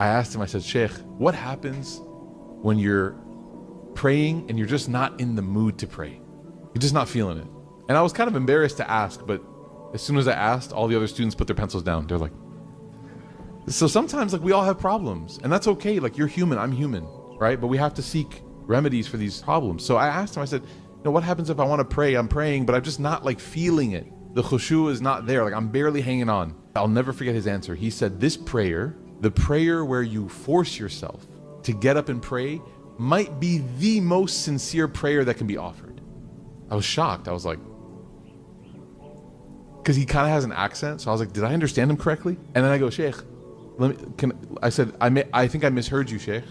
I asked him, I said, Sheikh, what happens when you're praying and you're just not in the mood to pray? You're just not feeling it. And I was kind of embarrassed to ask, but as soon as I asked, all the other students put their pencils down. They're like, so sometimes like we all have problems, and that's okay. Like, you're human, I'm human, right? But we have to seek remedies for these problems. So I asked him, I said, what happens if I want to pray? I'm praying, but I'm just not like feeling it. The khushu is not there. Like, I'm barely hanging on. I'll never forget his answer. He said, this prayer, the prayer where you force yourself to get up and pray, might be the most sincere prayer that can be offered. I was shocked. I was like, because he kind of has an accent. So I was like, did I understand him correctly? And then I go, Sheikh, I think I misheard you, Sheikh.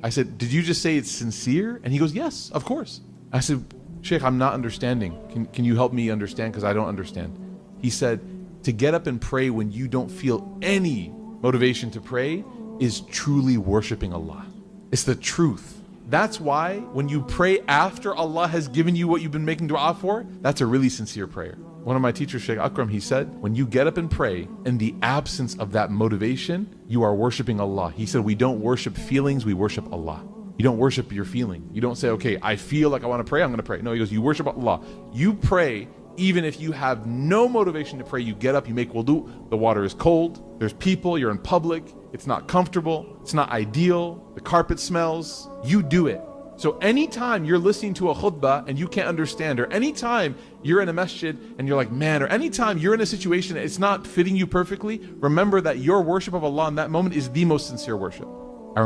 I said, did you just say it's sincere? And he goes, yes, of course. I said, Sheikh, I'm not understanding. Can you help me understand? Because I don't understand. He said, to get up and pray when you don't feel any motivation to pray is truly worshiping Allah. It's the truth. That's why when you pray after Allah has given you what you've been making dua for, that's a really sincere prayer. One of my teachers, Sheikh Akram, he said, when you get up and pray, in the absence of that motivation, you are worshiping Allah. He said, we don't worship feelings, we worship Allah. You don't worship your feeling. You don't say, okay, I feel like I want to pray, I'm going to pray. No, he goes, you worship Allah. You pray even if you have no motivation to pray. You get up, you make wudu, the water is cold, there's people, you're in public, it's not comfortable, it's not ideal, the carpet smells, you do it. So anytime you're listening to a khutbah and you can't understand, or anytime you're in a masjid and you're like, man, or anytime you're in a situation that it's not fitting you perfectly, remember that your worship of Allah in that moment is the most sincere worship.